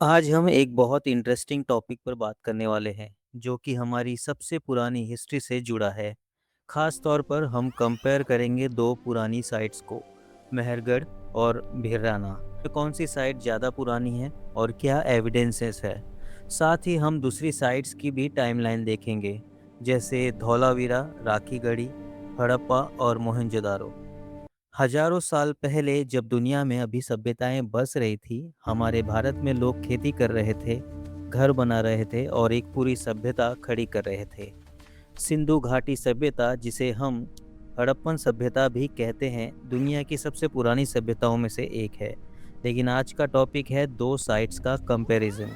आज हम एक बहुत इंटरेस्टिंग टॉपिक पर बात करने वाले हैं जो कि हमारी सबसे पुरानी हिस्ट्री से जुड़ा है। खास तौर पर हम कंपेयर करेंगे दो पुरानी साइट्स को, मेहरगढ़ और भिराना। तो कौन सी साइट ज़्यादा पुरानी है और क्या एविडेंसेस है। साथ ही हम दूसरी साइट्स की भी टाइमलाइन देखेंगे, जैसे धौलावीरा, राखीगढ़ी, हड़प्पा और मोहनजोदारो। हजारों साल पहले जब दुनिया में अभी सभ्यताएं बस रही थी, हमारे भारत में लोग खेती कर रहे थे, घर बना रहे थे और एक पूरी सभ्यता खड़ी कर रहे थे। सिंधु घाटी सभ्यता, जिसे हम हड़प्पन सभ्यता भी कहते हैं, दुनिया की सबसे पुरानी सभ्यताओं में से एक है। लेकिन आज का टॉपिक है दो साइट्स का कंपैरिजन,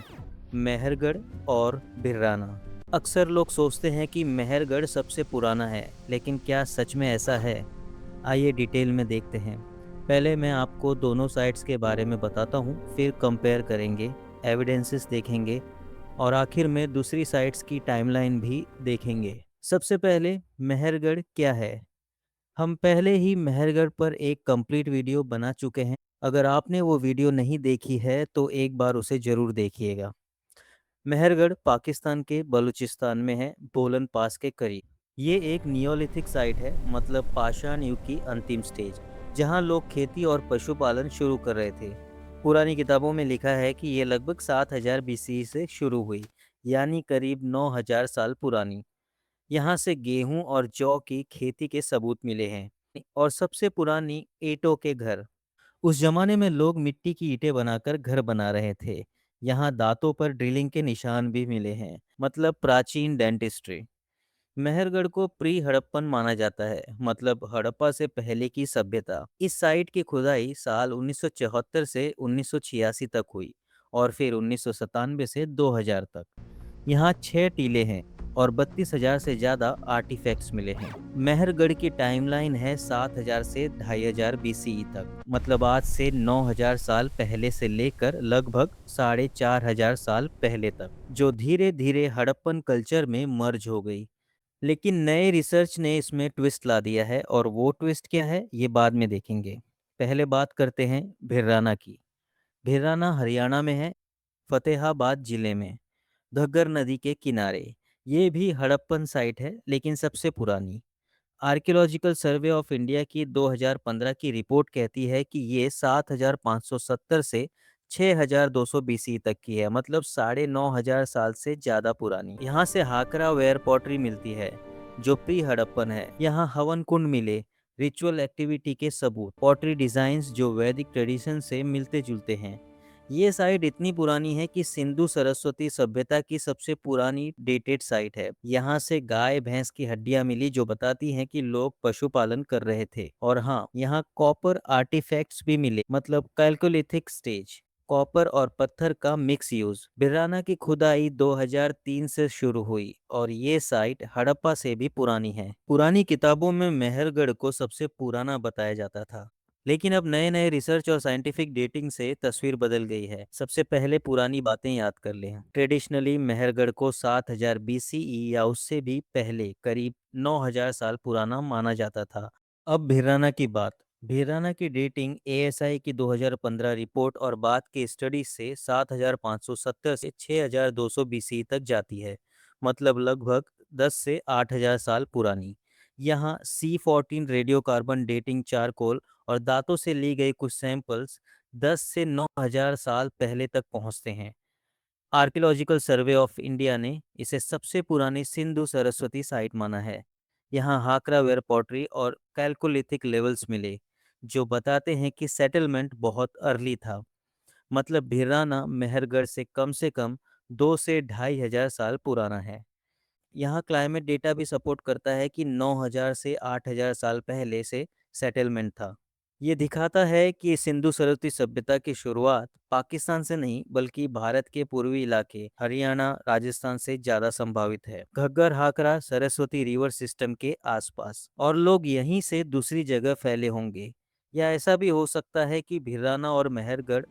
मेहरगढ़ और भिराना। अक्सर लोग सोचते हैं कि मेहरगढ़ सबसे पुराना है, लेकिन क्या सच में ऐसा है? आइए डिटेल में देखते हैं। पहले मैं आपको दोनों साइट्स के बारे में बताता हूँ, फिर कंपेयर करेंगे, एविडेंसेस देखेंगे और आखिर में दूसरी साइट्स की टाइमलाइन भी देखेंगे। सबसे पहले मेहरगढ़ क्या है? हम पहले ही मेहरगढ़ पर एक कंप्लीट वीडियो बना चुके हैं। अगर आपने वो वीडियो नहीं देखी है तो एक बार उसे ज़रूर देखिएगा। मेहरगढ़ पाकिस्तान के बलूचिस्तान में है, बोलन पास के करीब। ये एक नियोलिथिक साइट है, मतलब पाषाण युग की अंतिम स्टेज, जहाँ लोग खेती और पशुपालन शुरू कर रहे थे। पुरानी किताबों में लिखा है कि ये लगभग 7000 बीसी से शुरू हुई, यानी करीब 9000 साल पुरानी। यहाँ से गेहूं और जौ की खेती के सबूत मिले हैं। और सबसे पुरानी ईंटों के घर। उस जमाने में लोग मिट्टी की ईंटें बनाकर घर बना रहे थे। यहाँ दांतों पर ड्रिलिंग के निशान भी मिले हैं, मतलब प्राचीन डेंटिस्ट्री। मेहरगढ़ को प्री हड़प्पन माना जाता है, मतलब हड़प्पा से पहले की सभ्यता। इस साइट की खुदाई साल 1974 से 1986 तक हुई और फिर 1997 से 2000 तक। यहाँ 6 टीले हैं और 32,000 से ज़्यादा आर्टिफैक्ट्स मिले हैं। मेहरगढ़ की टाइमलाइन है 7000 से 2500 बीसीई तक, मतलब आज से 9000 साल पहले से लेकर लगभग 4500 साल पहले तक, जो धीरे धीरे हड़प्पन कल्चर में मर्ज हो गई। लेकिन नए रिसर्च ने इसमें ट्विस्ट ला दिया है, और वो ट्विस्ट क्या है ये बाद में देखेंगे। पहले बात करते हैं भिराना की। भिराना हरियाणा में है, फतेहाबाद जिले में, घग्गर नदी के किनारे। ये भी हड़प्पन साइट है, लेकिन सबसे पुरानी। आर्कियोलॉजिकल सर्वे ऑफ इंडिया की 2015 की रिपोर्ट कहती है कि ये 7570 से 6200 बीसी तक की है, मतलब 9500 साल से ज़्यादा पुरानी। यहाँ से हाकरा वेयर पॉटरी मिलती है, जो प्री हड़प्पन है। यहाँ हवन कुंड मिले, रिचुअल एक्टिविटी के सबूत, पॉटरी डिजाइन्स जो वैदिक ट्रेडिशन से मिलते जुलते हैं। ये साइट इतनी पुरानी है कि सिंधु सरस्वती सभ्यता की सबसे पुरानी डेटेड साइट है। यहाँ से गाय भैंस की हड्डियां मिली, जो बताती हैं कि लोग पशुपालन कर रहे थे। और हाँ, यहाँ कॉपर आर्टिफैक्ट्स भी मिले, मतलब कैल्कोलिथिक स्टेज, कॉपर और पत्थर का मिक्स यूज। बिराना की खुदाई 2003 से शुरू हुई और ये साइट हड़प्पा से भी पुरानी है। पुरानी किताबों में मेहरगढ़ को सबसे पुराना बताया जाता था, लेकिन अब नए नए रिसर्च और साइंटिफिक डेटिंग से तस्वीर बदल गई है। सबसे पहले पुरानी बातें याद कर लें। ट्रेडिशनली मेहरगढ़ को 7000 बीसीई या उससे भी पहले करीब 9000 साल पुराना माना जाता था। अब भिराना की बात। भिराना की डेटिंग एएसआई की 2015 रिपोर्ट और बाद के स्टडी से 7570 से 6200 बीसी तक जाती है, मतलब लगभग 10 से 8000 साल पुरानी। यहाँ C14 radio carbon dating charcoal और दांतों से ली गई कुछ सैंपल्स 10 से 9000 साल पहले तक पहुंचते हैं। आर्कियोलॉजिकल सर्वे ऑफ इंडिया ने इसे सबसे पुरानी सिंधु सरस्वती साइट माना है। यहाँ हाकरावेयर पॉटरी और कैल्कोलिथिक लेवल्स मिले, जो बताते हैं कि सेटलमेंट बहुत अर्ली था। मतलब भिराना मेहरगढ़ से कम 2 से 2500 साल पुराना है। यहाँ क्लाइमेट डेटा भी सपोर्ट करता है कि 9000 से 8000 साल पहले से सेटलमेंट था। ये दिखाता है कि सिंधु सरस्वती सभ्यता की शुरुआत पाकिस्तान से नहीं, बल्कि भारत के पूर्वी इलाके हरियाणा राजस्थान से ज्यादा संभावित है, घग्गर हाकरा सरस्वती रिवर सिस्टम के आसपास, और लोग यहीं से दूसरी जगह फैले होंगे। या ऐसा भी हो सकता है कि भिराना और मेहरगढ़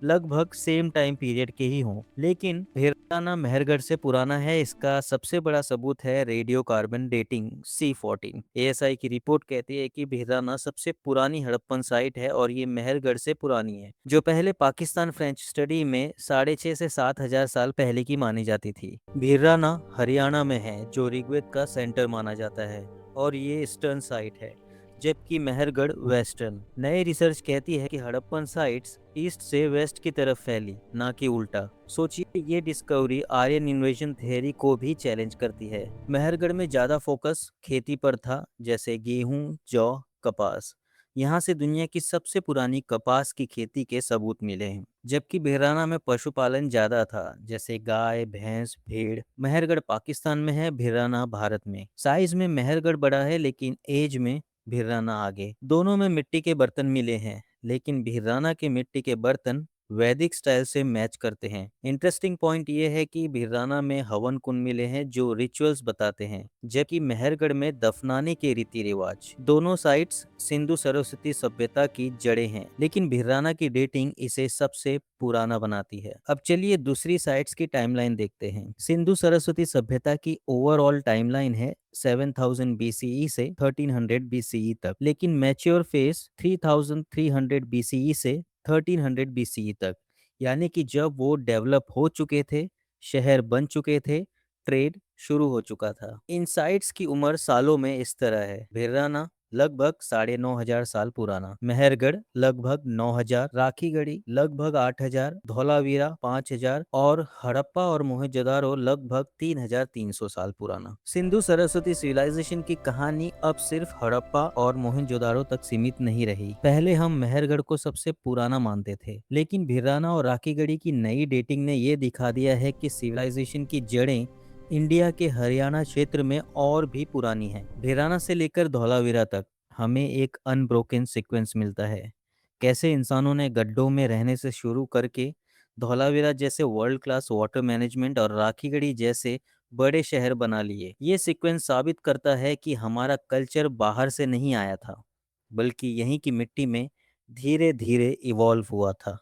लगभग सेम टाइम पीरियड के ही हों, लेकिन भिराना मेहरगढ़ से पुराना है। इसका सबसे बड़ा सबूत है radio carbon dating C14। ASI की रिपोर्ट कहती है कि भिराना सबसे पुरानी हड़प्पन साइट है और ये मेहरगढ़ से पुरानी है, जो पहले पाकिस्तान फ्रेंच स्टडी में 6,500 से 7,000 साल पहले की मानी जाती थी। भिराना हरियाणा में है, जो ऋग्वेद का सेंटर माना जाता है, और ये ईस्टर्न साइट है, जबकि मेहरगढ़ वेस्टर्न। नई रिसर्च कहती है कि हड़प्पन साइट्स ईस्ट से वेस्ट की तरफ फैली, ना कि उल्टा। सोचिए, ये डिस्कवरी आर्यन इन्वेजन थ्योरी को भी चैलेंज करती है। मेहरगढ़ में ज्यादा फोकस खेती पर था, जैसे गेहूं, जौ, कपास। यहाँ से दुनिया की सबसे पुरानी कपास की खेती के सबूत मिले हैं। जबकि भिराना में पशुपालन ज्यादा था, जैसे गाय, भैंस, भेड़। मेहरगढ़ पाकिस्तान में है, भिराना भारत में। साइज में मेहरगढ़ बड़ा है, लेकिन एज में भिराना आगे। दोनों में मिट्टी के बर्तन मिले हैं, लेकिन भिराना के मिट्टी के बर्तन वैदिक स्टाइल से मैच करते हैं। इंटरेस्टिंग पॉइंट ये है कि भिराना में हवन कुंड मिले हैं, जो रिचुअल्स बताते हैं, जबकि मेहरगढ़ में दफनाने के रीति रिवाज। दोनों साइट्स सिंधु सरस्वती सभ्यता की जड़ें हैं, लेकिन भिराना की डेटिंग इसे सबसे पुराना बनाती है। अब चलिए दूसरी साइट्स की टाइमलाइन देखते हैं। सिंधु सरस्वती सभ्यता की ओवरऑल टाइमलाइन है 7000 BCE से 1300 BCE तक, लेकिन मैच्योर फेज 3300 BCE से 1300 BCE तक, यानी कि जब वो डेवलप हो चुके थे, शहर बन चुके थे, ट्रेड शुरू हो चुका था। इन साइट्स की उम्र सालों में इस तरह है। भिराना लगभग 9,500 साल पुराना, मेहरगढ़ लगभग 9,000, राखीगढ़ी लगभग 8,000, धौलावीरा 5,000 और हड़प्पा और मोहनजोदारो लगभग 3,300 साल पुराना। सिंधु सरस्वती सिविलाइजेशन की कहानी अब सिर्फ हड़प्पा और मोहनजोदारो तक सीमित नहीं रही। पहले हम मेहरगढ़ को सबसे पुराना मानते थे, लेकिन भिराना और राखीगढ़ी की नई डेटिंग ने यह दिखा दिया है कि सिविलाइजेशन की जड़ें इंडिया के हरियाणा क्षेत्र में और भी पुरानी है। भिराना से लेकर धौलावीरा तक हमें एक अनब्रोकन सीक्वेंस मिलता है। कैसे इंसानों ने गड्ढों में रहने से शुरू करके धौलावीरा जैसे वर्ल्ड क्लास वाटर मैनेजमेंट और राखीगढ़ी जैसे बड़े शहर बना लिए। ये सीक्वेंस साबित करता है कि हमारा कल्चर बाहर से नहीं आया था, बल्कि यहीं की मिट्टी में धीरे धीरे इवॉल्व हुआ था।